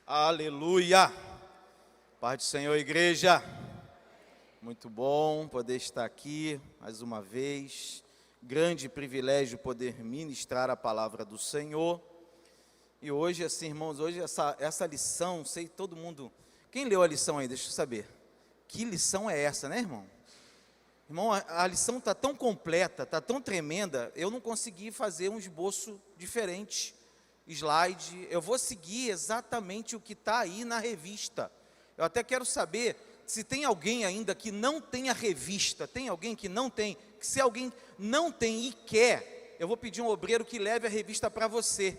Aleluia! Paz do Senhor, igreja. Muito bom poder estar aqui mais uma vez. Grande privilégio poder ministrar a palavra do Senhor. E hoje, assim, irmãos, hoje essa lição, sei todo mundo... Quem leu a lição aí? Deixa eu saber. Que lição é essa, né, irmão? Irmão, a lição está tão completa, está tão tremenda, eu não consegui fazer um esboço diferente. Slide, eu vou seguir exatamente o que está aí na revista. Eu até quero saber se tem alguém ainda que não tem a revista. Tem alguém que não tem? Se alguém não tem e quer, eu vou pedir um obreiro que leve a revista para você,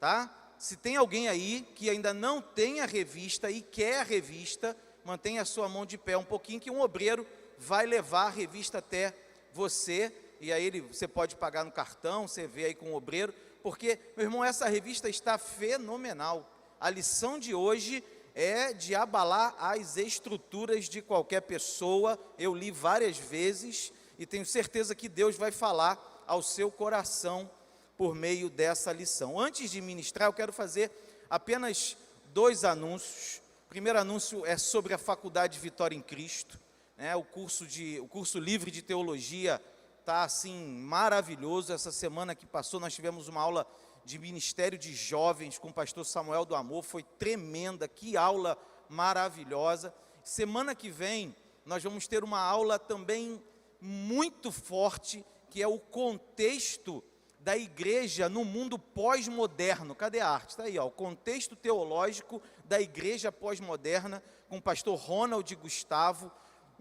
tá? Se tem alguém aí que ainda não tem a revista e quer a revista, mantenha a sua mão de pé um pouquinho, que um obreiro vai levar a revista até você, e aí você pode pagar no cartão, você vê aí com o obreiro, porque, meu irmão, essa revista está fenomenal. A lição de hoje é de abalar as estruturas de qualquer pessoa. Eu li várias vezes e tenho certeza que Deus vai falar ao seu coração por meio dessa lição. Antes de ministrar, eu quero fazer apenas 2 anúncios. O primeiro anúncio é sobre a Faculdade Vitória em Cristo, né? O curso livre de teologia está assim maravilhoso. Essa semana que passou nós tivemos uma aula de ministério de jovens com o pastor Samuel do Amor, foi tremenda, que aula maravilhosa. Semana que vem nós vamos ter uma aula também muito forte, que é o contexto da igreja no mundo pós-moderno. Cadê a arte? Está aí, ó, o contexto teológico da igreja pós-moderna, com o pastor Ronald Gustavo,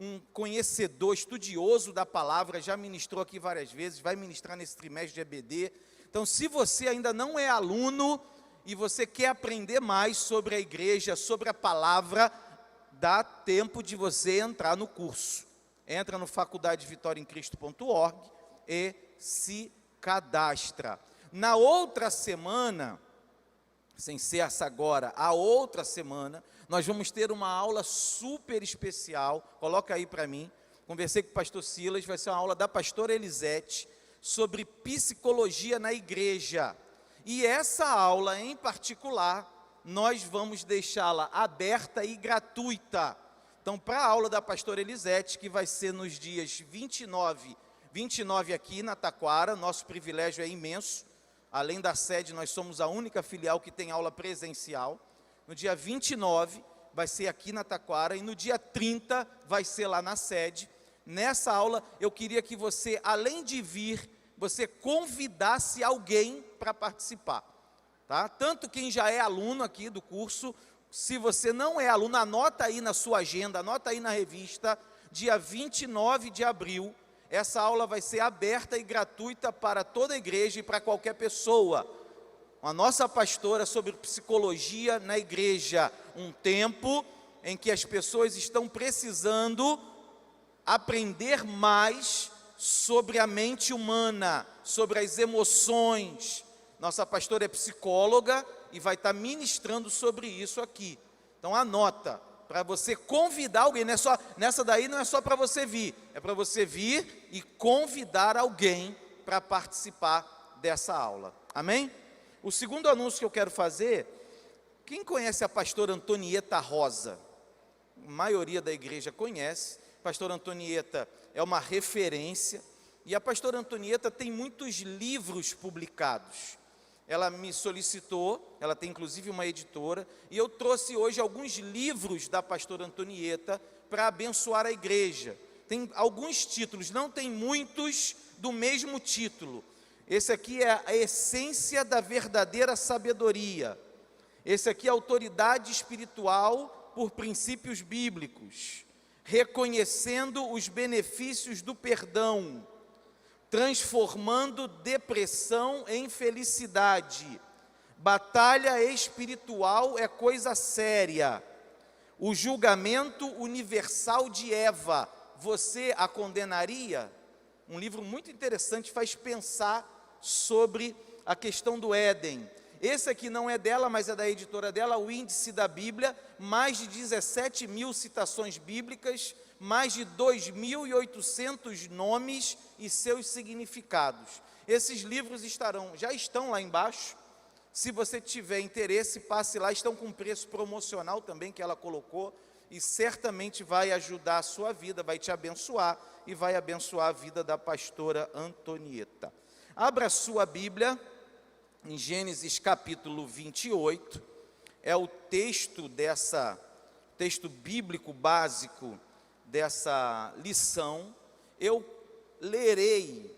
um conhecedor, estudioso da palavra, já ministrou aqui várias vezes, vai ministrar nesse trimestre de EBD. Então, se você ainda não é aluno e você quer aprender mais sobre a igreja, sobre a palavra, dá tempo de você entrar no curso. Entra no faculdadevitoriaemcristo.org e se cadastra. Na outra semana, sem ser essa agora, a outra semana, nós vamos ter uma aula super especial, coloca aí para mim, conversei com o pastor Silas, vai ser uma aula da pastora Elisete, sobre psicologia na igreja, e essa aula em particular, nós vamos deixá-la aberta e gratuita. Então, para a aula da pastora Elisete, que vai ser nos dias 29 aqui na Taquara, nosso privilégio é imenso, além da sede, nós somos a única filial que tem aula presencial. No dia 29 vai ser aqui na Taquara e no dia 30 vai ser lá na sede. Nessa aula eu queria que você, além de vir, você convidasse alguém para participar, tá? Tanto quem já é aluno aqui do curso, se você não é aluno, anota aí na sua agenda, anota aí na revista, dia 29 de abril, essa aula vai ser aberta e gratuita para toda a igreja e para qualquer pessoa. A nossa pastora sobre psicologia na igreja, um tempo em que as pessoas estão precisando aprender mais sobre a mente humana, sobre as emoções. Nossa pastora é psicóloga e vai estar ministrando sobre isso aqui. Então anota, para você convidar alguém, não é só, nessa daí não é só para você vir, é para você vir e convidar alguém para participar dessa aula. Amém? O segundo anúncio que eu quero fazer, quem conhece a pastora Antonieta Rosa? A maioria da igreja conhece. A pastora Antonieta é uma referência, e a pastora Antonieta tem muitos livros publicados. Ela me solicitou, ela tem inclusive uma editora, e eu trouxe hoje alguns livros da pastora Antonieta para abençoar a igreja. Tem alguns títulos, não tem muitos do mesmo título. Esse aqui é a essência da verdadeira sabedoria. Esse aqui é a autoridade espiritual por princípios bíblicos. Reconhecendo os benefícios do perdão. Transformando depressão em felicidade. Batalha espiritual é coisa séria. O julgamento universal de Eva. Você a condenaria? Um livro muito interessante, faz pensar sobre a questão do Éden. Esse aqui não é dela, mas é da editora dela, o Índice da Bíblia, mais de 17 mil citações bíblicas, mais de 2.800 nomes e seus significados. Esses livros já estão lá embaixo. Se você tiver interesse, passe lá, estão com preço promocional também que ela colocou, e certamente vai ajudar a sua vida, vai te abençoar e vai abençoar a vida da pastora Antonieta. Abra a sua Bíblia em Gênesis capítulo 28, é o texto bíblico básico dessa lição. Eu lerei,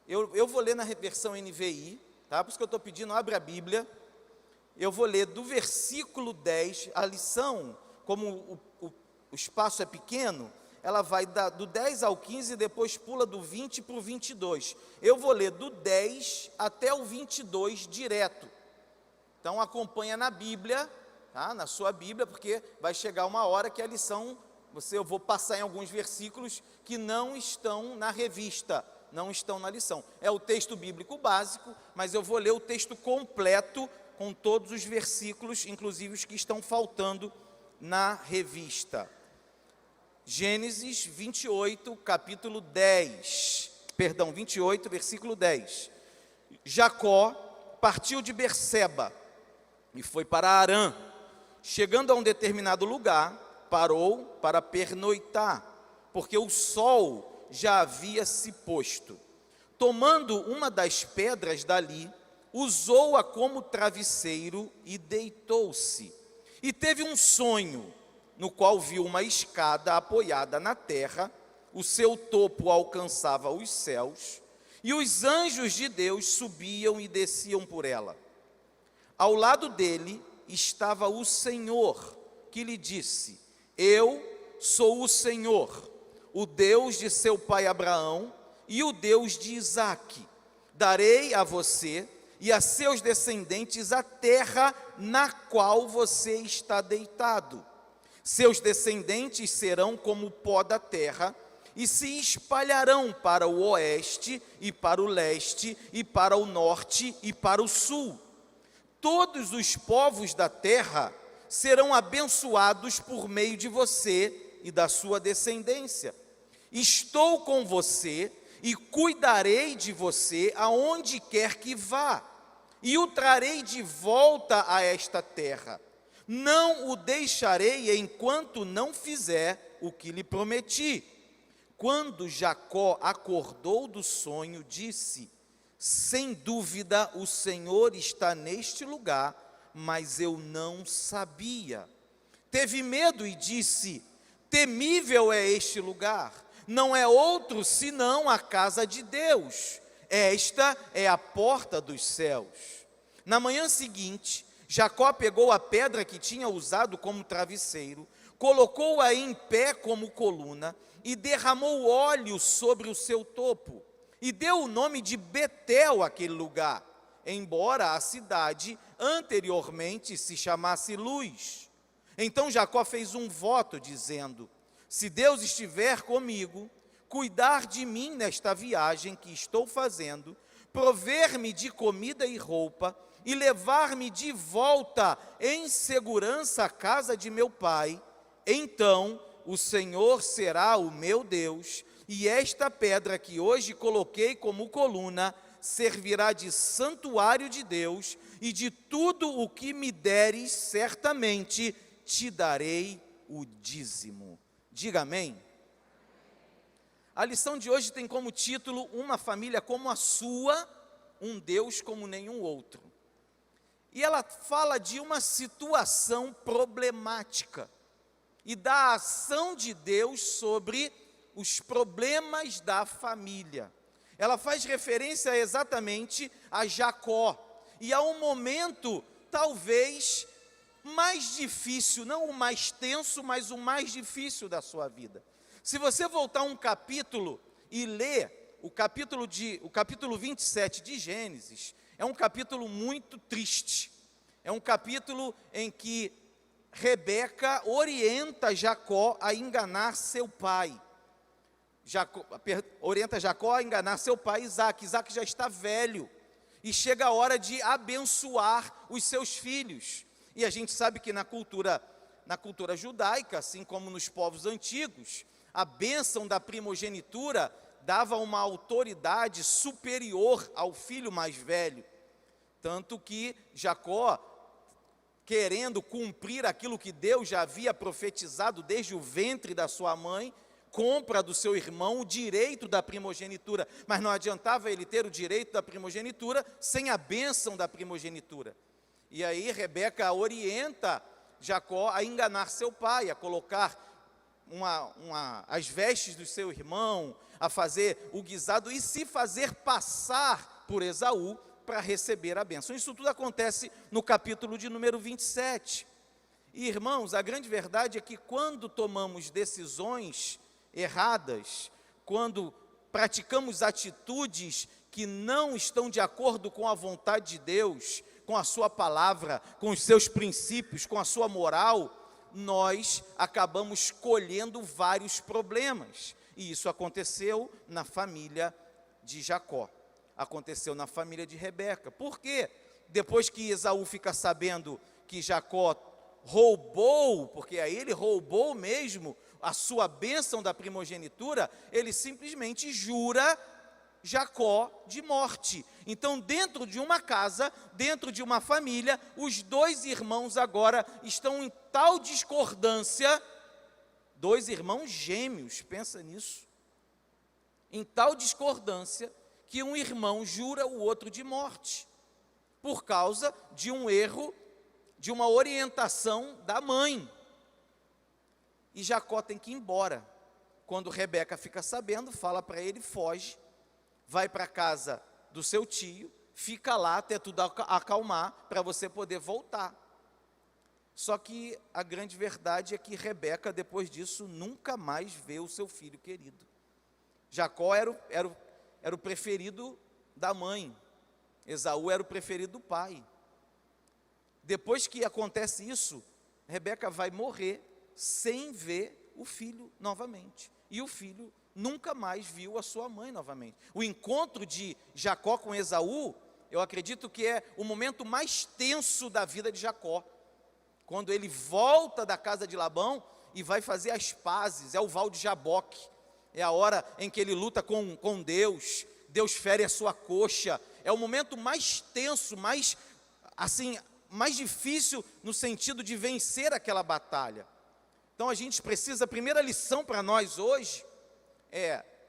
eu vou ler na versão NVI, tá? Por isso que eu estou pedindo, abre a Bíblia. Eu vou ler do versículo 10, a lição, como o espaço é pequeno, ela vai do 10 ao 15 e depois pula do 20 para o 22. Eu vou ler do 10 até o 22 direto. Então acompanha na Bíblia, tá? Na sua Bíblia, porque vai chegar uma hora que a lição, eu vou passar em alguns versículos que não estão na revista, não estão na lição. É o texto bíblico básico, mas eu vou ler o texto completo, com todos os versículos, inclusive os que estão faltando na revista. Gênesis 28, capítulo 10, 28, versículo 10. Jacó partiu de Berseba e foi para Harã. Chegando a um determinado lugar, parou para pernoitar, porque o sol já havia se posto. Tomando uma das pedras dali, usou-a como travesseiro e deitou-se. E teve um sonho, no qual viu uma escada apoiada na terra, o seu topo alcançava os céus, e os anjos de Deus subiam e desciam por ela. Ao lado dele estava o Senhor, que lhe disse: Eu sou o Senhor, o Deus de seu pai Abraão e o Deus de Isaque. Darei a você e a seus descendentes a terra na qual você está deitado. Seus descendentes serão como o pó da terra, e se espalharão para o oeste, e para o leste, e para o norte, e para o sul. Todos os povos da terra serão abençoados por meio de você e da sua descendência. Estou com você, e cuidarei de você aonde quer que vá, e o trarei de volta a esta terra. Não o deixarei enquanto não fizer o que lhe prometi. Quando Jacó acordou do sonho, disse: Sem dúvida o Senhor está neste lugar, mas eu não sabia. Teve medo e disse: Temível é este lugar, não é outro senão a casa de Deus. Esta é a porta dos céus. Na manhã seguinte, Jacó pegou a pedra que tinha usado como travesseiro, colocou-a em pé como coluna e derramou óleo sobre o seu topo. E deu o nome de Betel àquele lugar, embora a cidade anteriormente se chamasse Luz. Então Jacó fez um voto dizendo: Se Deus estiver comigo, cuidar de mim nesta viagem que estou fazendo, prover-me de comida e roupa, e levar-me de volta em segurança à casa de meu pai, então o Senhor será o meu Deus, e esta pedra que hoje coloquei como coluna servirá de santuário de Deus, e de tudo o que me deres, certamente te darei o dízimo. Diga amém. A lição de hoje tem como título: Uma família como a sua, um Deus como nenhum outro. E ela fala de uma situação problemática e da ação de Deus sobre os problemas da família. Ela faz referência exatamente a Jacó e a um momento talvez mais difícil, não o mais tenso, mas o mais difícil da sua vida. Se você voltar um capítulo e ler o capítulo 27 de Gênesis, é um capítulo muito triste. É um capítulo em que Rebeca orienta Jacó a enganar seu pai. Orienta Jacó a enganar seu pai Isaque. Isaque já está velho e chega a hora de abençoar os seus filhos. E a gente sabe que na cultura judaica, assim como nos povos antigos, a bênção da primogenitura dava uma autoridade superior ao filho mais velho. Tanto que Jacó, querendo cumprir aquilo que Deus já havia profetizado desde o ventre da sua mãe, compra do seu irmão o direito da primogenitura, mas não adiantava ele ter o direito da primogenitura sem a bênção da primogenitura. E aí Rebeca orienta Jacó a enganar seu pai, a colocar as vestes do seu irmão, a fazer o guisado e se fazer passar por Esaú para receber a bênção. Isso tudo acontece no capítulo de número 27. E, irmãos, a grande verdade é que quando tomamos decisões erradas, quando praticamos atitudes que não estão de acordo com a vontade de Deus, com a sua palavra, com os seus princípios, com a sua moral, nós acabamos colhendo vários problemas. E isso aconteceu na família de Jacó, aconteceu na família de Rebeca. Por quê? Depois que Esaú fica sabendo que Jacó roubou, porque aí ele roubou mesmo a sua bênção da primogenitura, ele simplesmente jura Jacó de morte. Então, dentro de uma casa, dentro de uma família, os dois irmãos agora estão em tal discordância, dois irmãos gêmeos, pensa nisso, em tal discordância, que um irmão jura o outro de morte, por causa de um erro, de uma orientação da mãe. E Jacó tem que ir embora. Quando Rebeca fica sabendo, fala para ele, foge, vai para a casa do seu tio, fica lá até tudo acalmar, para você poder voltar. Só que a grande verdade é que Rebeca, depois disso, nunca mais vê o seu filho querido. Jacó era o preferido da mãe, Esaú era o preferido do pai. Depois que acontece isso, Rebeca vai morrer sem ver o filho novamente. E o filho nunca mais viu a sua mãe novamente. O encontro de Jacó com Esaú, eu acredito que é o momento mais tenso da vida de Jacó. Quando ele volta da casa de Labão e vai fazer as pazes, é o val de Jaboque. É a hora em que ele luta com Deus, Deus fere a sua coxa. É o momento mais tenso, mais difícil no sentido de vencer aquela batalha. Então a gente precisa, a primeira lição para nós hoje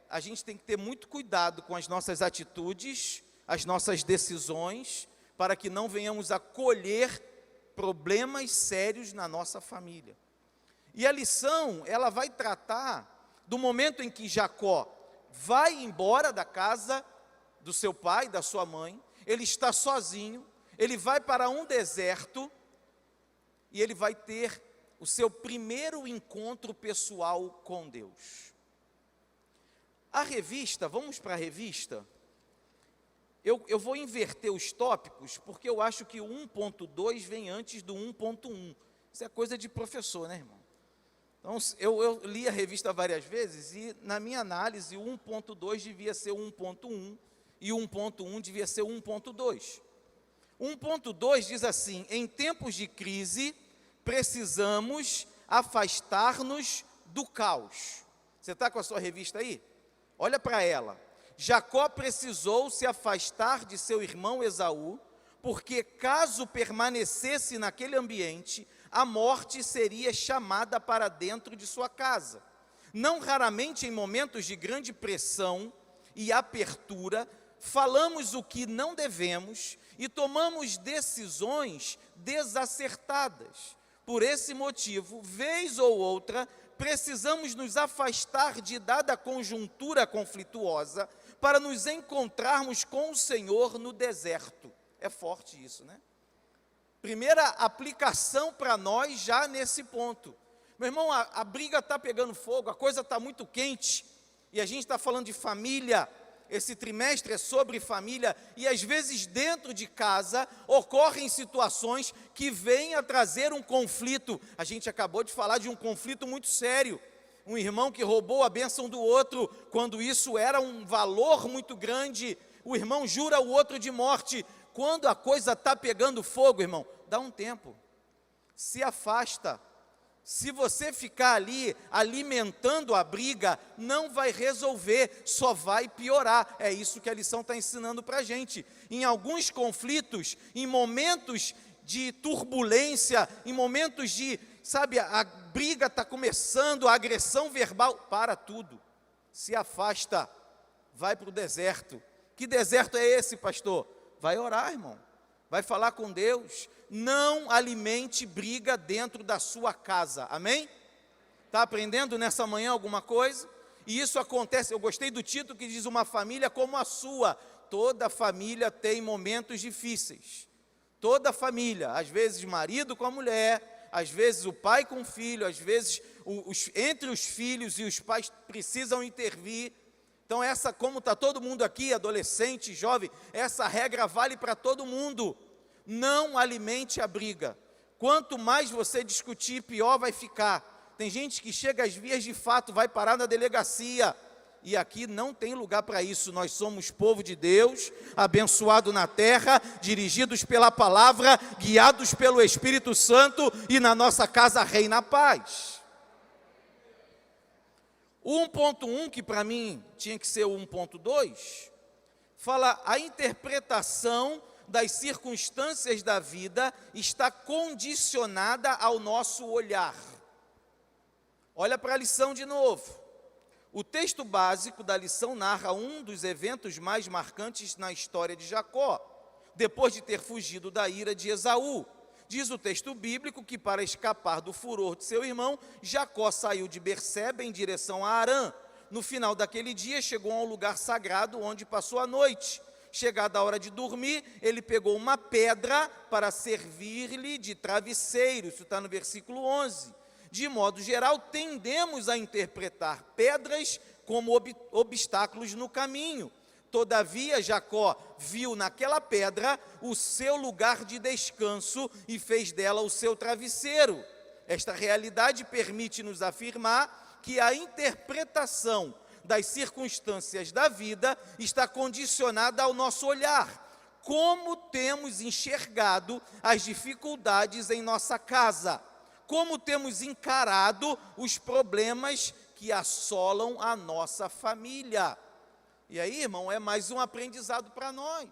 a gente tem que ter muito cuidado com as nossas atitudes, as nossas decisões, para que não venhamos a colher problemas sérios na nossa família. E a lição, ela vai tratar do momento em que Jacó vai embora da casa do seu pai, da sua mãe, ele está sozinho, ele vai para um deserto e ele vai ter o seu primeiro encontro pessoal com Deus. A revista, vamos para a revista? Eu vou inverter os tópicos, porque eu acho que o 1.2 vem antes do 1.1. Isso é coisa de professor, né, irmão? Então, eu li a revista várias vezes e, na minha análise, o 1.2 devia ser 1.1 e o 1.1 devia ser 1.2. 1.2 diz assim: em tempos de crise, precisamos afastar-nos do caos. Você está com a sua revista aí? Olha para ela. Jacó precisou se afastar de seu irmão Esaú, porque caso permanecesse naquele ambiente, a morte seria chamada para dentro de sua casa. Não raramente em momentos de grande pressão e apertura, falamos o que não devemos e tomamos decisões desacertadas. Por esse motivo, vez ou outra, precisamos nos afastar de dada conjuntura conflituosa para nos encontrarmos com o Senhor no deserto. É forte isso, né? Primeira aplicação para nós já nesse ponto. Meu irmão, a briga está pegando fogo, a coisa está muito quente, e a gente está falando de família. Esse trimestre é sobre família, e às vezes dentro de casa ocorrem situações que vêm a trazer um conflito. A gente acabou de falar de um conflito muito sério, um irmão que roubou a bênção do outro, quando isso era um valor muito grande, o irmão jura o outro de morte. Quando a coisa está pegando fogo, irmão, dá um tempo, se afasta, Se você ficar ali alimentando a briga, não vai resolver, só vai piorar. É isso que a lição está ensinando para a gente. Em alguns conflitos, em momentos de turbulência, em momentos de, sabe, a briga está começando, a agressão verbal, para tudo, se afasta, vai para o deserto. Que deserto é esse, pastor? Vai orar, irmão, vai falar com Deus. Não alimente briga dentro da sua casa, amém? Está aprendendo nessa manhã alguma coisa? E isso acontece, eu gostei do título que diz: uma família como a sua. Toda família tem momentos difíceis, toda família, às vezes marido com a mulher, às vezes o pai com o filho, às vezes entre os filhos e os pais precisam intervir. Então como está todo mundo aqui, adolescente, jovem, essa regra vale para todo mundo. Não alimente a briga. Quanto mais você discutir, pior vai ficar. Tem gente que chega às vias de fato, vai parar na delegacia. E aqui não tem lugar para isso. Nós somos povo de Deus, abençoado na terra, dirigidos pela palavra, guiados pelo Espírito Santo, e na nossa casa reina a paz. O 1.1, que para mim tinha que ser o 1.2, fala: a interpretação das circunstâncias da vida está condicionada ao nosso olhar. Olha para a lição de novo. O texto básico da lição narra um dos eventos mais marcantes na história de Jacó, depois de ter fugido da ira de Esaú. Diz o texto bíblico que, para escapar do furor de seu irmão, Jacó saiu de Berseba em direção a Harã. No final daquele dia, chegou a um lugar sagrado onde passou a noite. Chegada a hora de dormir, ele pegou uma pedra para servir-lhe de travesseiro. Isso está no versículo 11. De modo geral, tendemos a interpretar pedras como obstáculos no caminho. Todavia, Jacó viu naquela pedra o seu lugar de descanso e fez dela o seu travesseiro. Esta realidade permite-nos afirmar que a interpretação das circunstâncias da vida está condicionada ao nosso olhar. Como temos enxergado as dificuldades em nossa casa? Como temos encarado os problemas que assolam a nossa família? E aí, irmão, é mais um aprendizado para nós.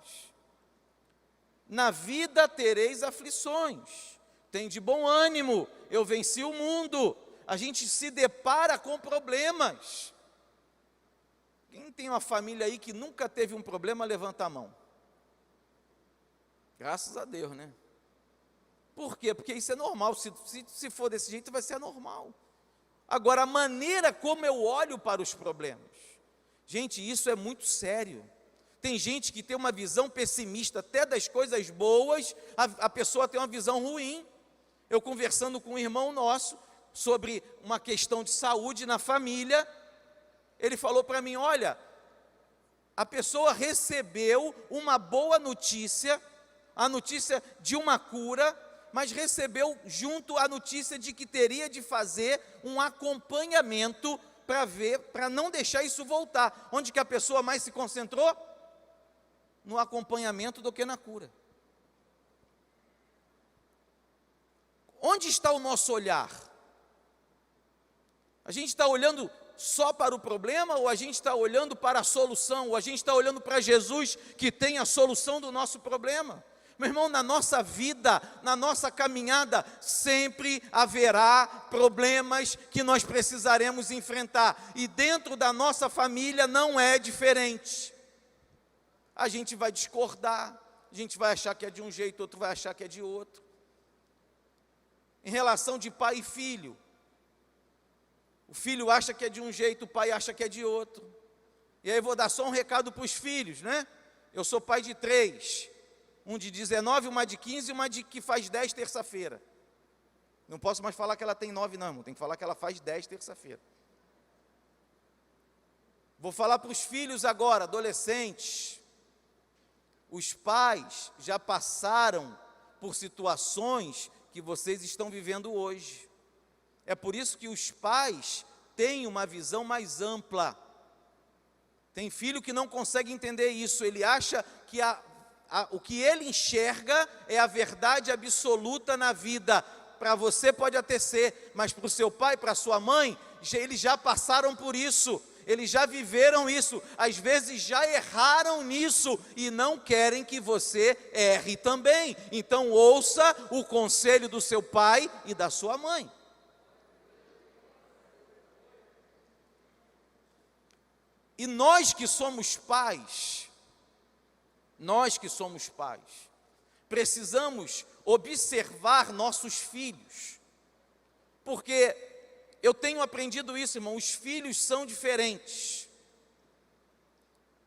Na vida tereis aflições, tende bom ânimo, eu venci o mundo. A gente se depara com problemas. Quem tem uma família aí que nunca teve um problema, levanta a mão. Graças a Deus, né? Por quê? Porque isso é normal. Se for desse jeito, vai ser normal. Agora, a maneira como eu olho para os problemas, gente, isso é muito sério. Tem gente que tem uma visão pessimista até das coisas boas, a pessoa tem uma visão ruim. Eu conversando com um irmão nosso sobre uma questão de saúde na família, ele falou para mim: olha, a pessoa recebeu uma boa notícia, a notícia de uma cura, mas recebeu junto a notícia de que teria de fazer um acompanhamento para não deixar isso voltar. Onde que a pessoa mais se concentrou? No acompanhamento do que na cura. Onde está o nosso olhar? A gente está olhando só para o problema, ou a gente está olhando para a solução, ou a gente está olhando para Jesus, que tem a solução do nosso problema? Meu irmão, na nossa vida, na nossa caminhada, sempre haverá problemas que nós precisaremos enfrentar, e dentro da nossa família não é diferente. A gente vai discordar, a gente vai achar que é de um jeito, outro vai achar que é de outro. Em relação de pai e filho, o filho acha que é de um jeito, o pai acha que é de outro. E aí eu vou dar só um recado para os filhos, né? Eu sou pai de 3, um de 19, uma de 15 e uma de que faz 10 terça-feira. Não posso mais falar que ela tem 9 não, irmão. Tem que falar que ela faz 10 terça-feira. Vou falar para os filhos agora, adolescentes. Os pais já passaram por situações que vocês estão vivendo hoje. É por isso que os pais têm uma visão mais ampla. Tem filho que não consegue entender isso. Ele acha que o que ele enxerga é a verdade absoluta na vida. para você pode até ser, mas para o seu pai, para a sua mãe, eles já passaram por isso, eles já viveram isso, às vezes já erraram nisso e não querem que você erre também. Então ouça o conselho do seu pai e da sua mãe. E nós que somos pais, precisamos observar nossos filhos, porque eu tenho aprendido isso, irmão, os filhos são diferentes,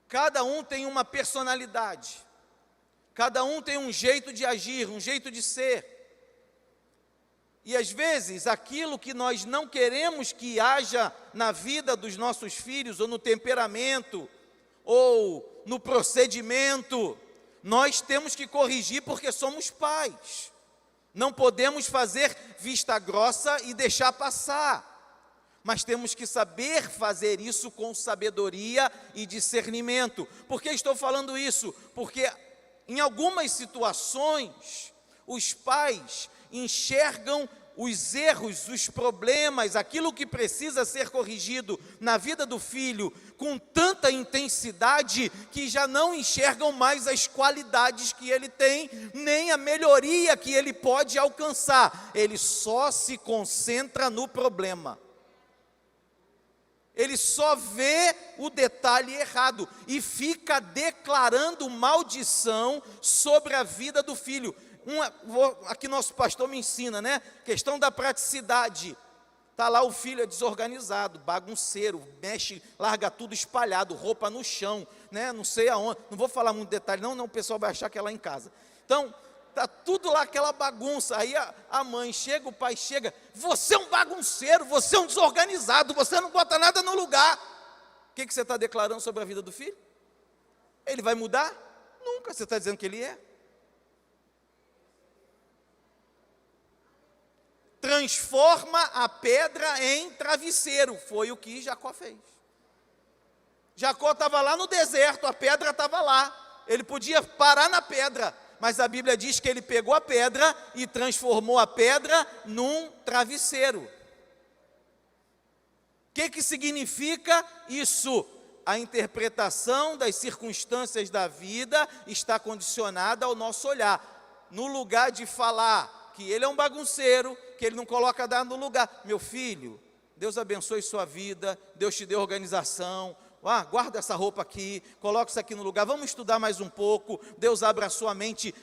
cada um tem uma personalidade, cada um tem um jeito de agir, um jeito de ser, e às vezes aquilo que nós não queremos que haja na vida dos nossos filhos, ou no temperamento, ou no procedimento, nós temos que corrigir porque somos pais. Não podemos fazer vista grossa e deixar passar, mas temos que saber fazer isso com sabedoria e discernimento. Por que estou falando isso? Porque em algumas situações, os pais enxergam os erros, os problemas, aquilo que precisa ser corrigido na vida do filho com tanta intensidade que já não enxergam mais as qualidades que ele tem, nem a melhoria que ele pode alcançar. Ele só se concentra no problema. Ele só vê o detalhe errado e fica declarando maldição sobre a vida do filho. Aqui nosso pastor me ensina, né? Questão da praticidade. Está lá o filho é desorganizado, bagunceiro, mexe, larga tudo espalhado, roupa no chão, né? Não sei aonde, não vou falar muito detalhe, não, o pessoal vai achar que é lá em casa. Então, está tudo lá aquela bagunça, aí a mãe chega, o pai chega, você é um bagunceiro, você é um desorganizado, você não bota nada no lugar. O que você está declarando sobre a vida do filho? Ele vai mudar? Nunca, você está dizendo que ele é. Transforma a pedra em travesseiro, foi o que Jacó fez. Jacó estava lá no deserto, a pedra estava lá, ele podia parar na pedra, mas a Bíblia diz que ele pegou a pedra e transformou a pedra num travesseiro. O que significa isso? A interpretação das circunstâncias da vida está condicionada ao nosso olhar. No lugar de falar que ele é um bagunceiro, que ele não coloca nada no lugar. Meu filho, Deus abençoe sua vida, Deus te dê organização, guarda essa roupa aqui, coloca isso aqui no lugar, vamos estudar mais um pouco, Deus abra a sua mente,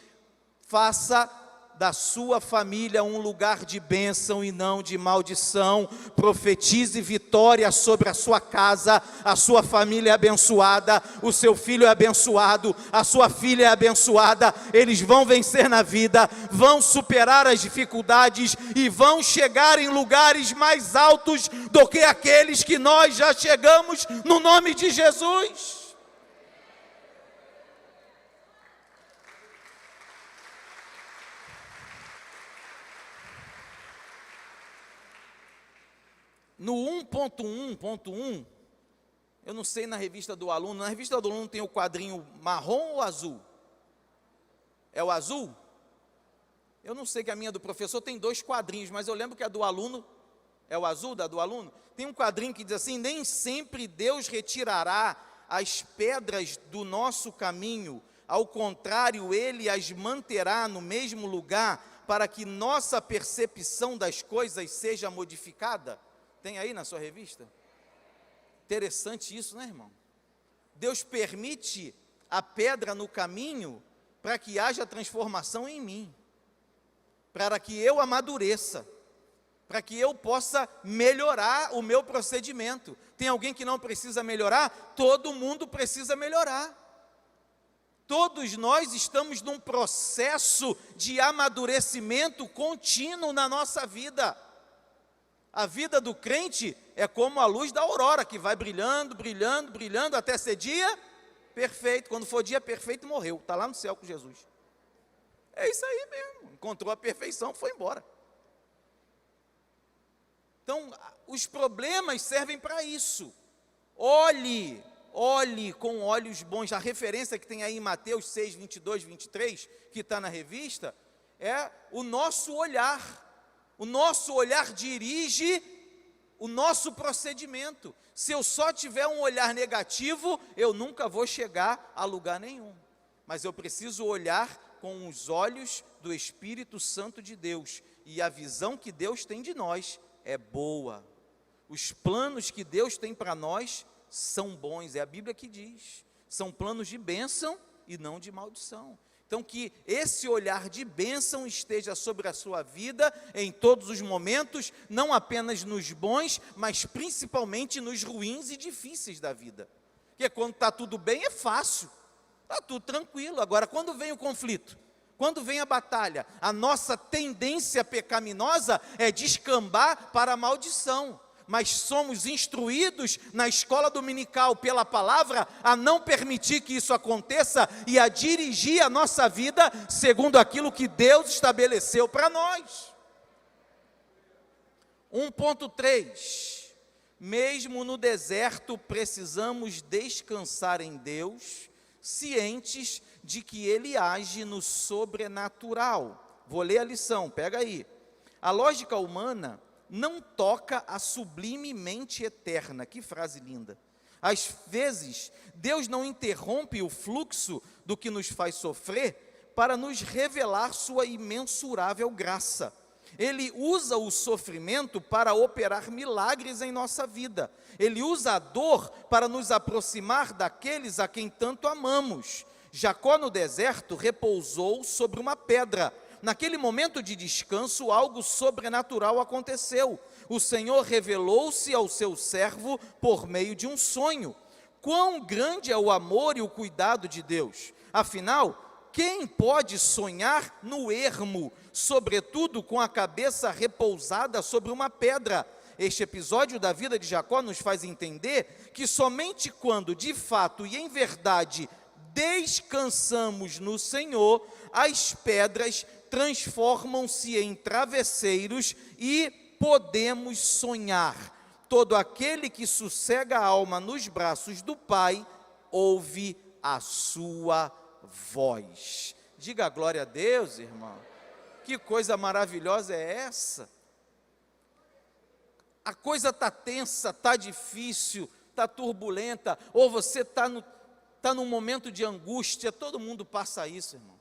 faça da sua família um lugar de bênção e não de maldição, profetize vitória sobre a sua casa, a sua família é abençoada, o seu filho é abençoado, a sua filha é abençoada, eles vão vencer na vida, vão superar as dificuldades e vão chegar em lugares mais altos do que aqueles que nós já chegamos no nome de Jesus. No 1.1.1, eu não sei na revista do aluno, na revista do aluno tem o quadrinho marrom ou azul? É o azul? Eu não sei que a minha do professor tem 2 quadrinhos, mas eu lembro que a do aluno, é o azul da do aluno? Tem um quadrinho que diz assim, nem sempre Deus retirará as pedras do nosso caminho, ao contrário, Ele as manterá no mesmo lugar, para que nossa percepção das coisas seja modificada. Tem aí na sua revista? Interessante isso, né, irmão? Deus permite a pedra no caminho para que haja transformação em mim, para que eu amadureça, para que eu possa melhorar o meu procedimento. Tem alguém que não precisa melhorar? Todo mundo precisa melhorar. Todos nós estamos num processo de amadurecimento contínuo na nossa vida. A vida do crente é como a luz da aurora, que vai brilhando, brilhando, brilhando, até ser dia perfeito. Quando for dia perfeito, morreu, está lá no céu com Jesus. É isso aí mesmo, encontrou a perfeição, foi embora. Então, os problemas servem para isso. Olhe com olhos bons. A referência que tem aí em Mateus 6, 22, 23, que está na revista, é o nosso olhar. O nosso olhar dirige o nosso procedimento. Se eu só tiver um olhar negativo, eu nunca vou chegar a lugar nenhum. Mas eu preciso olhar com os olhos do Espírito Santo de Deus. E a visão que Deus tem de nós é boa. Os planos que Deus tem para nós são bons. É a Bíblia que diz. São planos de bênção e não de maldição. Então, que esse olhar de bênção esteja sobre a sua vida em todos os momentos, não apenas nos bons, mas principalmente nos ruins e difíceis da vida. Porque quando está tudo bem é fácil, está tudo tranquilo. Agora, quando vem o conflito, quando vem a batalha, a nossa tendência pecaminosa é descambar para a maldição. Mas somos instruídos na escola dominical pela palavra a não permitir que isso aconteça e a dirigir a nossa vida segundo aquilo que Deus estabeleceu para nós. 1.3. Mesmo no deserto precisamos descansar em Deus, cientes de que Ele age no sobrenatural. Vou ler a lição, pega aí. A lógica humana não toca a sublime mente eterna. Que frase linda. Às vezes, Deus não interrompe o fluxo do que nos faz sofrer para nos revelar sua imensurável graça. Ele usa o sofrimento para operar milagres em nossa vida. Ele usa a dor para nos aproximar daqueles a quem tanto amamos. Jacó no deserto repousou sobre uma pedra. Naquele momento de descanso, algo sobrenatural aconteceu. O Senhor revelou-se ao seu servo por meio de um sonho. Quão grande é o amor e o cuidado de Deus! Afinal, quem pode sonhar no ermo, sobretudo com a cabeça repousada sobre uma pedra? Este episódio da vida de Jacó nos faz entender que somente quando, de fato e em verdade, descansamos no Senhor, as pedras transformam-se em travesseiros e podemos sonhar. Todo aquele que sossega a alma nos braços do Pai, ouve a sua voz. Diga glória a Deus, irmão. Que coisa maravilhosa é essa? A coisa está tensa, está difícil, está turbulenta, ou você está num momento de angústia. Todo mundo passa isso, irmão.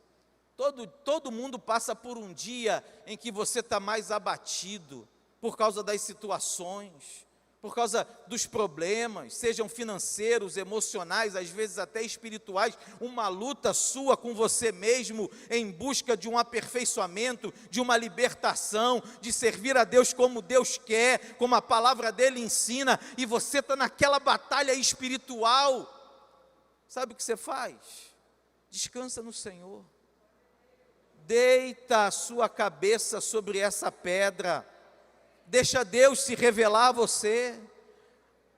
Todo mundo passa por um dia em que você está mais abatido por causa das situações, por causa dos problemas, sejam financeiros, emocionais, às vezes até espirituais, uma luta sua com você mesmo em busca de um aperfeiçoamento, de uma libertação, de servir a Deus como Deus quer, como a palavra dele ensina, e você está naquela batalha espiritual. Sabe o que você faz? Descansa no Senhor. Deita a sua cabeça sobre essa pedra, deixa Deus se revelar a você.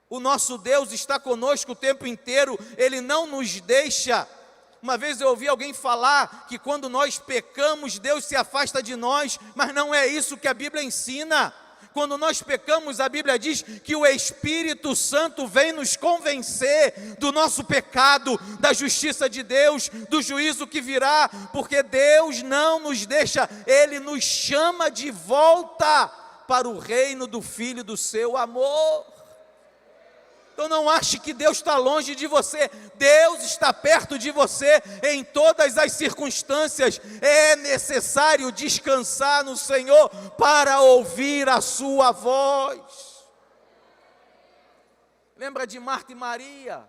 O nosso Deus está conosco o tempo inteiro, Ele não nos deixa. Uma vez eu ouvi alguém falar que quando nós pecamos, Deus se afasta de nós, mas não é isso que a Bíblia ensina. Quando nós pecamos, a Bíblia diz que o Espírito Santo vem nos convencer do nosso pecado, da justiça de Deus, do juízo que virá, porque Deus não nos deixa, Ele nos chama de volta para o reino do Filho do seu amor. Então não ache que Deus está longe de você, Deus está perto de você em todas as circunstâncias. É necessário descansar no Senhor para ouvir a sua voz. Lembra de Marta e Maria?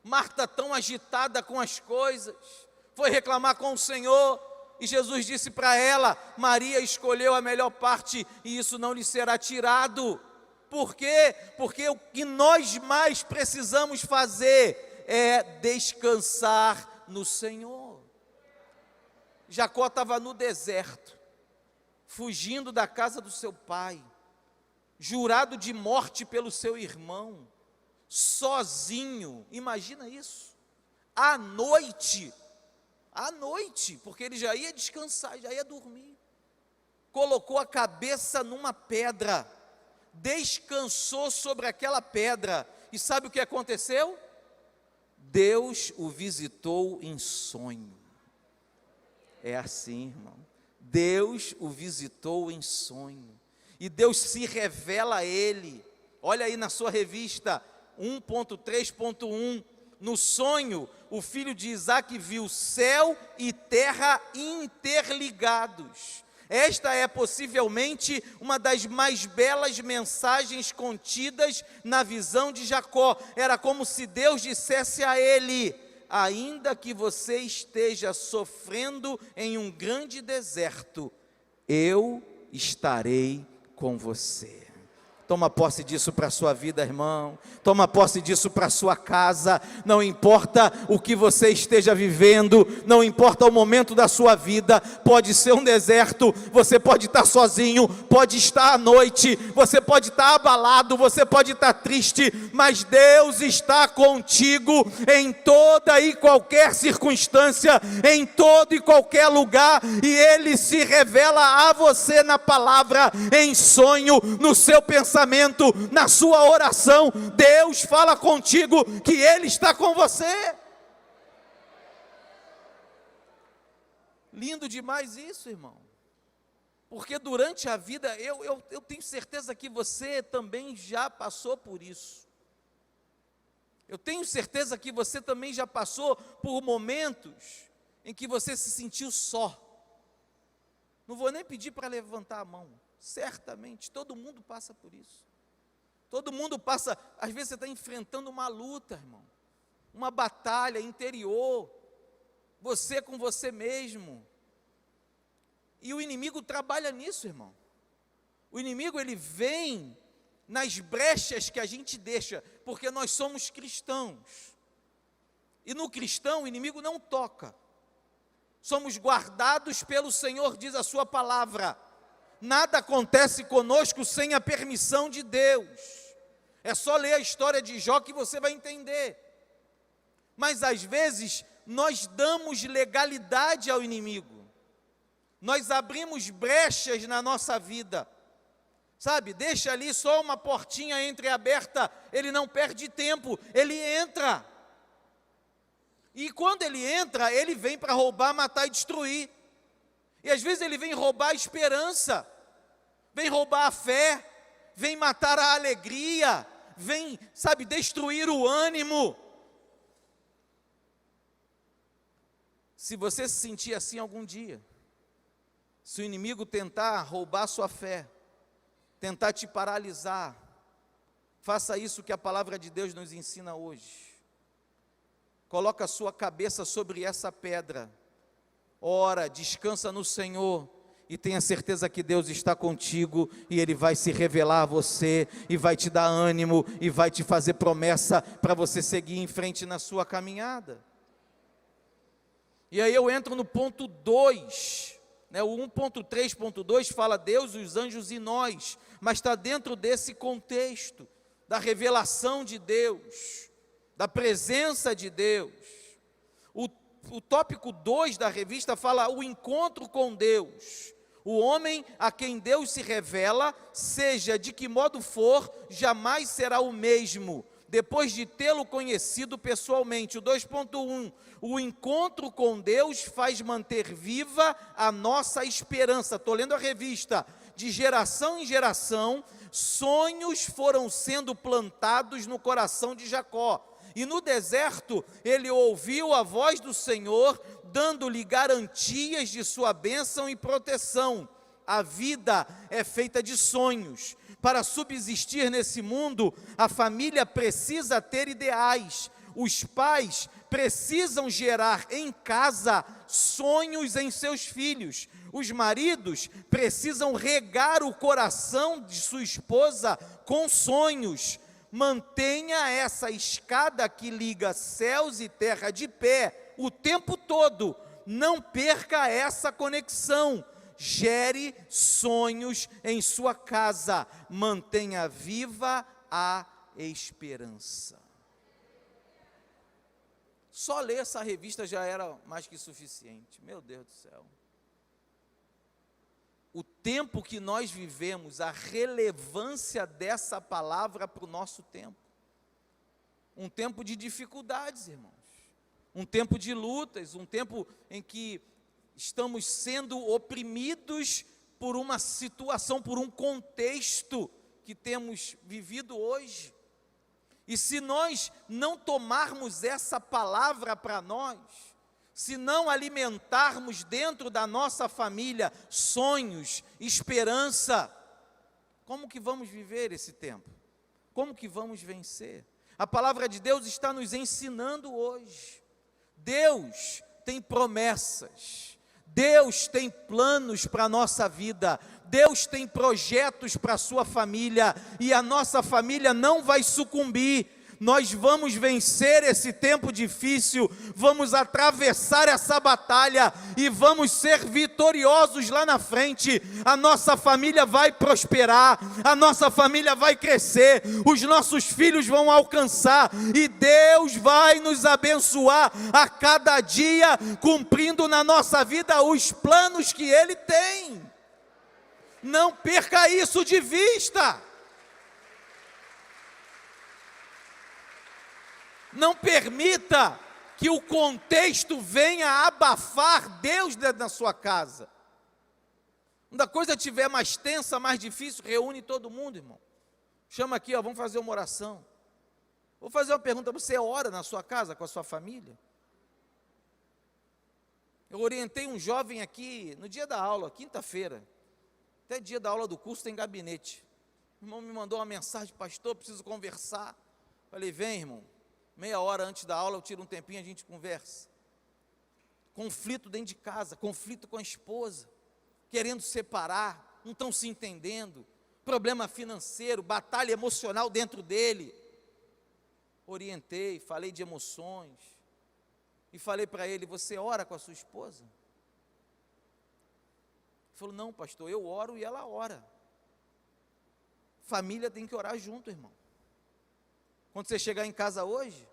Marta tão agitada com as coisas, foi reclamar com o Senhor, e Jesus disse para ela: Maria escolheu a melhor parte, e isso não lhe será tirado. Por quê? Porque o que nós mais precisamos fazer é descansar no Senhor. Jacó estava no deserto, fugindo da casa do seu pai, jurado de morte pelo seu irmão, sozinho. Imagina isso, à noite, porque ele já ia descansar, já ia dormir. Colocou a cabeça numa pedra, descansou sobre aquela pedra, e sabe o que aconteceu? Deus o visitou em sonho. É assim, irmão. Deus o visitou em sonho, e Deus se revela a ele. Olha aí na sua revista 1.3.1, no sonho, o filho de Isaque viu céu e terra interligados. Esta é possivelmente uma das mais belas mensagens contidas na visão de Jacó. Era como se Deus dissesse a ele: ainda que você esteja sofrendo em um grande deserto, eu estarei com você. Toma posse disso para a sua vida, irmão. Toma posse disso para a sua casa. Não importa o que você esteja vivendo, não importa o momento da sua vida. Pode ser um deserto, você pode estar sozinho, pode estar à noite, você pode estar abalado, você pode estar triste, mas Deus está contigo em toda e qualquer circunstância, em todo e qualquer lugar, e Ele se revela a você na palavra, em sonho, no seu pensamento, na sua oração. Deus fala contigo que Ele está com você. Lindo demais isso, irmão, porque durante a vida, eu tenho certeza que você também já passou por isso. Eu tenho certeza que você também já passou por momentos em que você se sentiu só. Não vou nem pedir para levantar a mão. Certamente, todo mundo passa por isso. Todo mundo passa, às vezes você está enfrentando uma luta, irmão, uma batalha interior, você com você mesmo. E o inimigo trabalha nisso, irmão. O inimigo, ele vem nas brechas que a gente deixa, porque nós somos cristãos. E no cristão, o inimigo não toca. Somos guardados pelo Senhor, diz a sua palavra. Nada acontece conosco sem a permissão de Deus. É só ler a história de Jó que você vai entender. Mas às vezes nós damos legalidade ao inimigo. Nós abrimos brechas na nossa vida. Sabe, deixa ali só uma portinha entreaberta, ele não perde tempo, ele entra. E quando ele entra, ele vem para roubar, matar e destruir. E às vezes ele vem roubar a esperança, vem roubar a fé, vem matar a alegria, vem, sabe, destruir o ânimo. Se você se sentir assim algum dia, se o inimigo tentar roubar a sua fé, tentar te paralisar, faça isso que a palavra de Deus nos ensina hoje. Coloca a sua cabeça sobre essa pedra. Ora, descansa no Senhor e tenha certeza que Deus está contigo e Ele vai se revelar a você e vai te dar ânimo e vai te fazer promessa para você seguir em frente na sua caminhada. E aí eu entro no ponto 2, né? O 1.3.2 fala Deus, os anjos e nós, mas está dentro desse contexto da revelação de Deus, da presença de Deus. O tópico 2 da revista fala o encontro com Deus. O homem a quem Deus se revela, seja de que modo for, jamais será o mesmo, depois de tê-lo conhecido pessoalmente. O 2.1, o encontro com Deus faz manter viva a nossa esperança. Estou lendo a revista. De geração em geração, sonhos foram sendo plantados no coração de Jacó. E no deserto, ele ouviu a voz do Senhor, dando-lhe garantias de sua bênção e proteção. A vida é feita de sonhos. Para subsistir nesse mundo, a família precisa ter ideais. Os pais precisam gerar em casa sonhos em seus filhos. Os maridos precisam regar o coração de sua esposa com sonhos. Mantenha essa escada que liga céus e terra de pé o tempo todo. Não perca essa conexão. Gere sonhos em sua casa. Mantenha viva a esperança. Só ler essa revista já era mais que suficiente. Meu Deus do céu. O tempo que nós vivemos, a relevância dessa palavra para o nosso tempo. Um tempo de dificuldades, irmãos. Um tempo de lutas, um tempo em que estamos sendo oprimidos por uma situação, por um contexto que temos vivido hoje. E se nós não tomarmos essa palavra para nós, se não alimentarmos dentro da nossa família sonhos, esperança, como que vamos viver esse tempo? Como que vamos vencer? A palavra de Deus está nos ensinando hoje. Deus tem promessas, Deus tem planos para a nossa vida, Deus tem projetos para a sua família, e a nossa família não vai sucumbir. Nós vamos vencer esse tempo difícil, vamos atravessar essa batalha e vamos ser vitoriosos lá na frente. A nossa família vai prosperar, a nossa família vai crescer, os nossos filhos vão alcançar e Deus vai nos abençoar a cada dia, cumprindo na nossa vida os planos que Ele tem. Não perca isso de vista. Não permita que o contexto venha abafar Deus dentro da sua casa. Quando a coisa estiver mais tensa, mais difícil, reúne todo mundo, irmão. Chama aqui, ó, vamos fazer uma oração. Vou fazer uma pergunta, você ora na sua casa, com a sua família? Eu orientei um jovem aqui, no dia da aula, quinta-feira, até dia da aula do curso tem gabinete. O irmão me mandou uma mensagem, pastor, preciso conversar. Falei, vem, irmão. Meia hora antes da aula, eu tiro um tempinho, a gente conversa. Conflito dentro de casa, conflito com a esposa, querendo separar, não estão se entendendo, problema financeiro, batalha emocional dentro dele. Orientei, falei de emoções, e falei para ele, você ora com a sua esposa? Ele falou, não, pastor, eu oro e ela ora. Família tem que orar junto, irmão. Quando você chegar em casa hoje,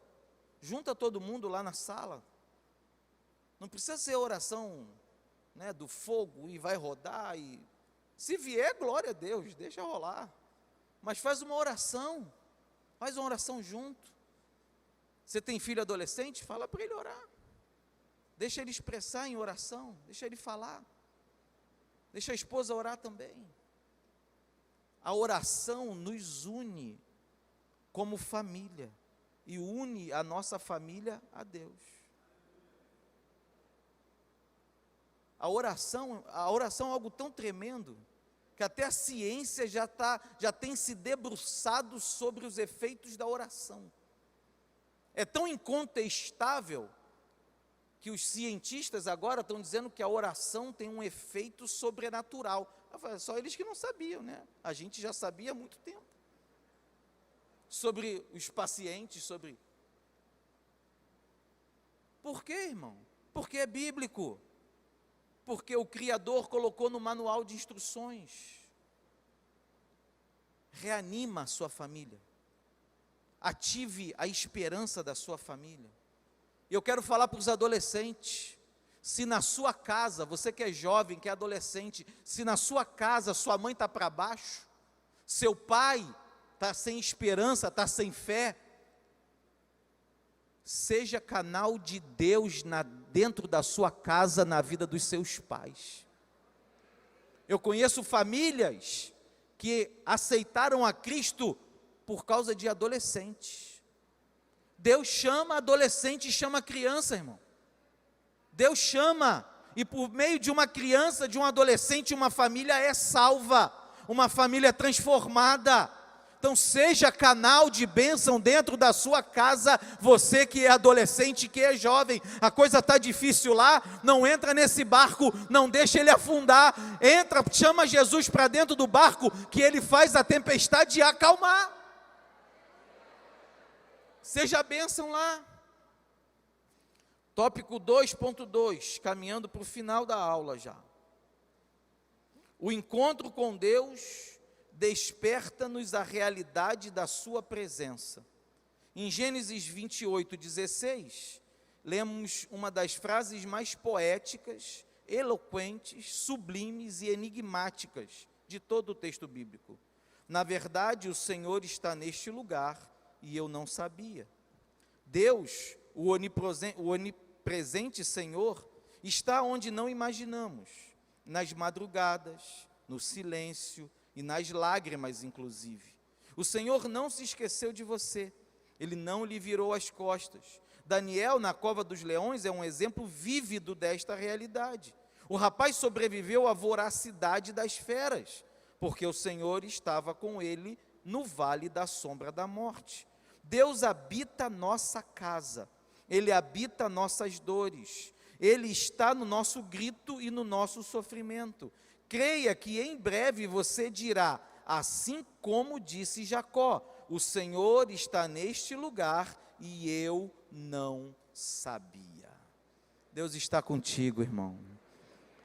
junta todo mundo lá na sala. Não precisa ser oração, né, do fogo e vai rodar. E se vier, glória a Deus, deixa rolar. Mas faz uma oração junto. Você tem filho adolescente? Fala para ele orar. Deixa ele expressar em oração, deixa ele falar. Deixa a esposa orar também. A oração nos une como família, e une a nossa família a Deus. A oração é algo tão tremendo, que até a ciência já tem se debruçado sobre os efeitos da oração. É tão incontestável, que os cientistas agora estão dizendo que a oração tem um efeito sobrenatural. Só eles que não sabiam, né? A gente já sabia há muito tempo. Sobre os pacientes, Por quê, irmão? Porque é bíblico. Porque o Criador colocou no manual de instruções. Reanima a sua família. Ative a esperança da sua família. E eu quero falar para os adolescentes, se na sua casa, você que é jovem, que é adolescente, se na sua casa sua mãe está para baixo, seu pai está sem esperança, está sem fé, seja canal de Deus dentro da sua casa, na vida dos seus pais. Eu conheço famílias que aceitaram a Cristo por causa de adolescentes. Deus chama adolescente e chama criança, irmão. Deus chama, e por meio de uma criança, de um adolescente, uma família é salva, uma família é transformada. Então seja canal de bênção dentro da sua casa, você que é adolescente, que é jovem, a coisa está difícil lá, não entra nesse barco, não deixa ele afundar, entra, chama Jesus para dentro do barco, que ele faz a tempestade acalmar. Seja bênção lá. Tópico 2.2, caminhando para o final da aula já. O encontro com Deus desperta-nos a realidade da sua presença. Em Gênesis 28:16, lemos uma das frases mais poéticas, eloquentes, sublimes e enigmáticas de todo o texto bíblico. Na verdade, o Senhor está neste lugar e eu não sabia. Deus, o onipresente Senhor, está onde não imaginamos, nas madrugadas, no silêncio e nas lágrimas, inclusive. O Senhor não se esqueceu de você, Ele não lhe virou as costas. Daniel, na cova dos leões, é um exemplo vívido desta realidade. O rapaz sobreviveu à voracidade das feras, porque o Senhor estava com ele no vale da sombra da morte. Deus habita a nossa casa, Ele habita nossas dores, Ele está no nosso grito e no nosso sofrimento. Creia que em breve você dirá, assim como disse Jacó, o Senhor está neste lugar e eu não sabia. Deus está contigo, irmão.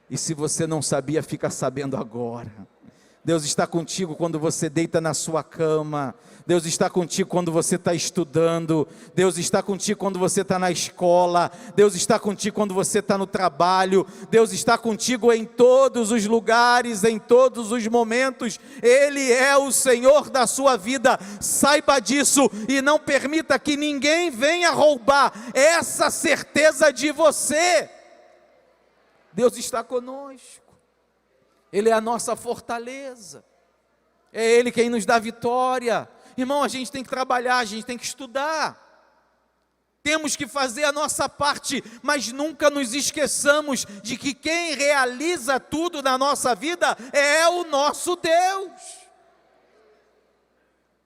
E se você não sabia, fica sabendo agora. Deus está contigo quando você deita na sua cama. Deus está contigo quando você está estudando. Deus está contigo quando você está na escola. Deus está contigo quando você está no trabalho. Deus está contigo em todos os lugares, em todos os momentos. Ele é o Senhor da sua vida. Saiba disso e não permita que ninguém venha roubar essa certeza de você. Deus está conosco. Ele é a nossa fortaleza, é Ele quem nos dá vitória. Irmão, a gente tem que trabalhar, a gente tem que estudar, temos que fazer a nossa parte, mas nunca nos esqueçamos de que quem realiza tudo na nossa vida é o nosso Deus.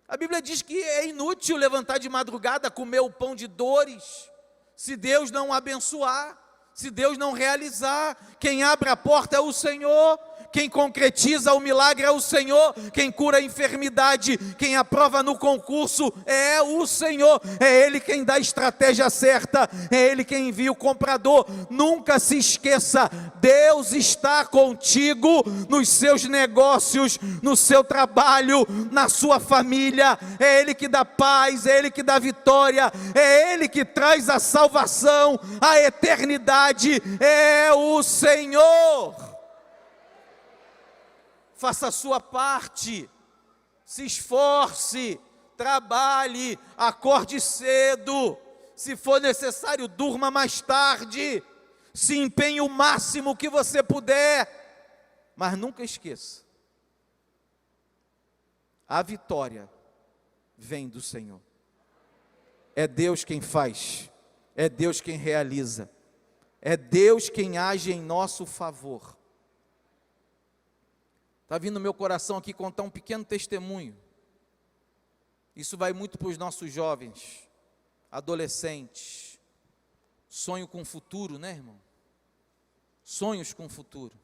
A Bíblia diz que é inútil levantar de madrugada, comer o pão de dores, se Deus não abençoar, se Deus não realizar. Quem abre a porta é o Senhor, quem concretiza o milagre é o Senhor, quem cura a enfermidade, quem aprova no concurso é o Senhor, é Ele quem dá a estratégia certa, é Ele quem envia o comprador. Nunca se esqueça, Deus está contigo nos seus negócios, no seu trabalho, na sua família, é Ele que dá paz, é Ele que dá vitória, é Ele que traz a salvação, a eternidade, é o Senhor. Faça a sua parte, se esforce, trabalhe, acorde cedo, se for necessário, durma mais tarde, se empenhe o máximo que você puder, mas nunca esqueça, a vitória vem do Senhor, é Deus quem faz, é Deus quem realiza, é Deus quem age em nosso favor. Está vindo no meu coração aqui contar um pequeno testemunho. Isso vai muito para os nossos jovens, adolescentes. Sonho com o futuro, né, irmão? Sonhos com o futuro.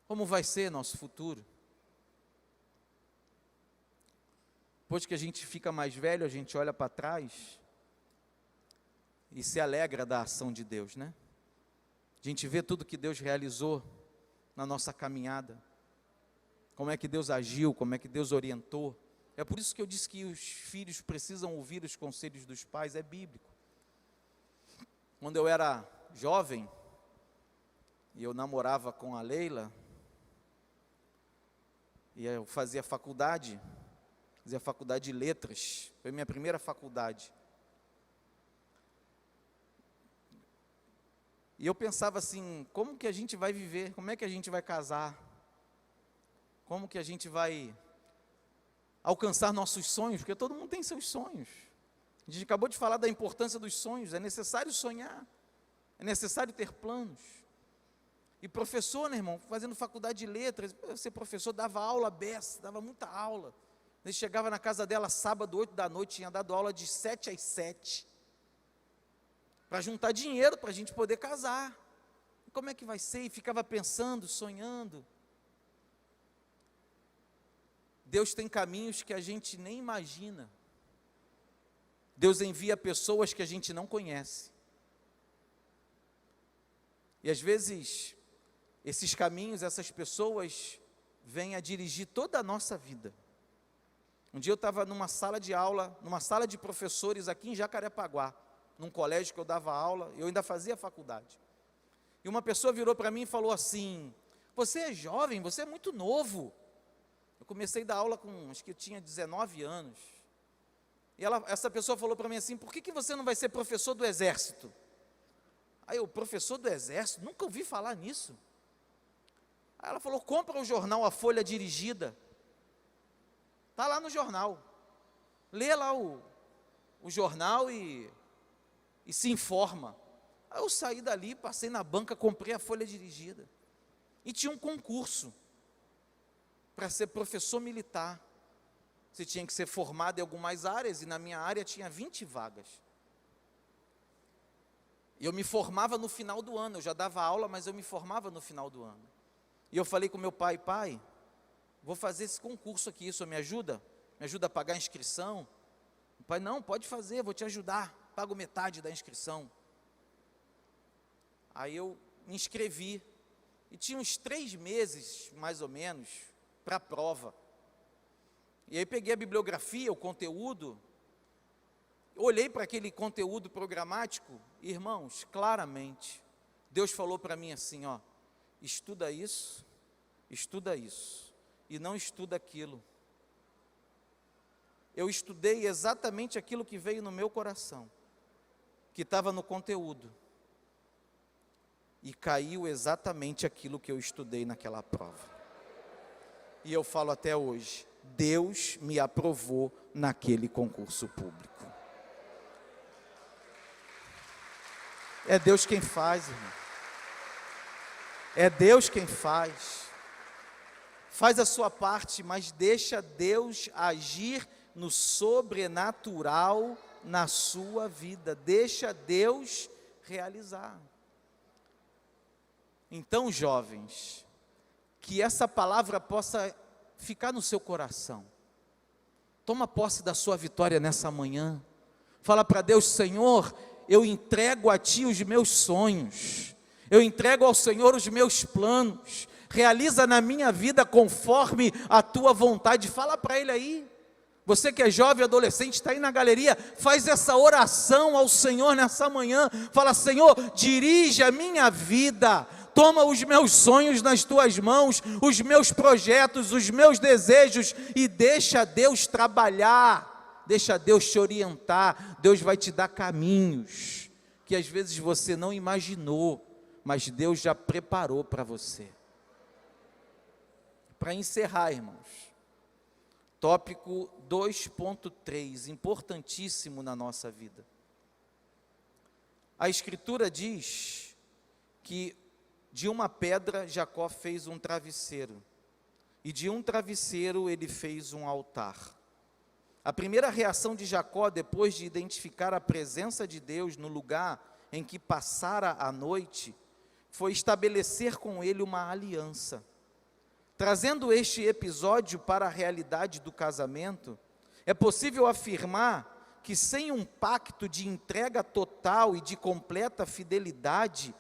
Como vai ser nosso futuro? Depois que a gente fica mais velho, a gente olha para trás e se alegra da ação de Deus, né? A gente vê tudo que Deus realizou na nossa caminhada. Como é que Deus agiu, como é que Deus orientou. É por isso que eu disse que os filhos precisam ouvir os conselhos dos pais, é bíblico. Quando eu era jovem, e eu namorava com a Leila, e eu fazia faculdade de letras, foi minha primeira faculdade. E eu pensava assim, como que a gente vai viver, como é que a gente vai casar? Como que a gente vai alcançar nossos sonhos? Porque todo mundo tem seus sonhos. A gente acabou de falar da importância dos sonhos. É necessário sonhar. É necessário ter planos. E professor, né, irmão, fazendo faculdade de letras, eu ser professor, dava aula beça, dava muita aula. Ele chegava na casa dela sábado, 8 da noite, tinha dado aula de 7 às 7. Para juntar dinheiro, para a gente poder casar. E como é que vai ser? E ficava pensando, sonhando. Deus tem caminhos que a gente nem imagina. Deus envia pessoas que a gente não conhece. E às vezes, esses caminhos, essas pessoas, vêm a dirigir toda a nossa vida. Um dia eu estava numa sala de aula, numa sala de professores aqui em Jacarepaguá, num colégio que eu dava aula, eu ainda fazia faculdade. E uma pessoa virou para mim e falou assim, você é jovem, você é muito novo. Eu comecei a dar aula com, acho que eu tinha 19 anos. E essa pessoa falou para mim assim, por que você não vai ser professor do exército? Aí o professor do exército, nunca ouvi falar nisso. Aí ela falou, compra o jornal A Folha Dirigida. Está lá no jornal. Lê lá o jornal e se informa. Aí eu saí dali, passei na banca, comprei a Folha Dirigida. E tinha um concurso para ser professor militar. Você tinha que ser formado em algumas áreas, e na minha área tinha 20 vagas. E eu me formava no final do ano, eu já dava aula, mas eu me formava no final do ano. E eu falei com meu pai, pai, vou fazer esse concurso aqui, isso me ajuda? Me ajuda a pagar a inscrição? O pai, não, pode fazer, vou te ajudar, pago metade da inscrição. Aí eu me inscrevi, e tinha uns 3 meses, mais ou menos, para a prova. E aí peguei a bibliografia, o conteúdo, olhei para aquele conteúdo programático, irmãos, claramente, Deus falou para mim assim, ó, estuda isso, e não estuda aquilo. Eu estudei exatamente aquilo que veio no meu coração, que estava no conteúdo, e caiu exatamente aquilo que eu estudei naquela prova. E eu falo até hoje, Deus me aprovou naquele concurso público. É Deus quem faz, irmão. É Deus quem faz. Faz a sua parte, mas deixa Deus agir no sobrenatural na sua vida. Deixa Deus realizar. Então, jovens, que essa palavra possa ficar no seu coração. Toma posse da sua vitória nessa manhã. Fala para Deus, Senhor, eu entrego a Ti os meus sonhos. Eu entrego ao Senhor os meus planos. Realiza na minha vida conforme a Tua vontade. Fala para Ele aí. Você que é jovem, adolescente, está aí na galeria, faz essa oração ao Senhor nessa manhã. Fala, Senhor, dirige a minha vida. Toma os meus sonhos nas Tuas mãos, os meus projetos, os meus desejos, e deixa Deus trabalhar, deixa Deus te orientar. Deus vai te dar caminhos, que às vezes você não imaginou, mas Deus já preparou para você. Para encerrar, irmãos, tópico 2.3, importantíssimo na nossa vida. A Escritura diz que de uma pedra Jacó fez um travesseiro, e de um travesseiro ele fez um altar. A primeira reação de Jacó, depois de identificar a presença de Deus no lugar em que passara a noite, foi estabelecer com ele uma aliança. Trazendo este episódio para a realidade do casamento, é possível afirmar que sem um pacto de entrega total e de completa fidelidade,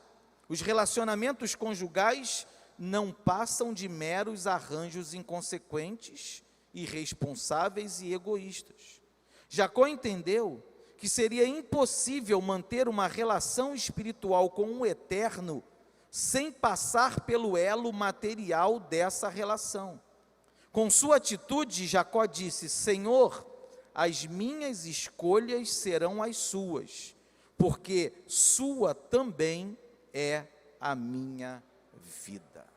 os relacionamentos conjugais não passam de meros arranjos inconsequentes, irresponsáveis e egoístas. Jacó entendeu que seria impossível manter uma relação espiritual com o Eterno sem passar pelo elo material dessa relação. Com sua atitude, Jacó disse, Senhor, as minhas escolhas serão as suas, porque sua também é a minha vida.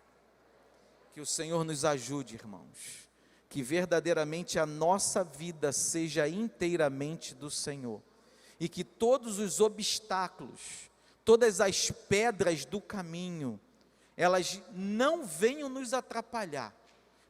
Que o Senhor nos ajude, irmãos, que verdadeiramente a nossa vida seja inteiramente do Senhor, e que todos os obstáculos, todas as pedras do caminho, elas não venham nos atrapalhar,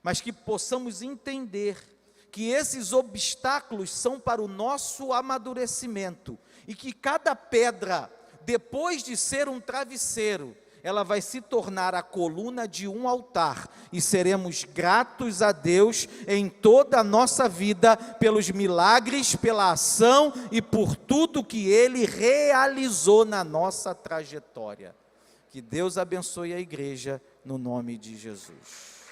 mas que possamos entender que esses obstáculos são para o nosso amadurecimento, e que cada pedra, depois de ser um travesseiro, ela vai se tornar a coluna de um altar, e seremos gratos a Deus em toda a nossa vida, pelos milagres, pela ação e por tudo que Ele realizou na nossa trajetória. Que Deus abençoe a igreja, no nome de Jesus.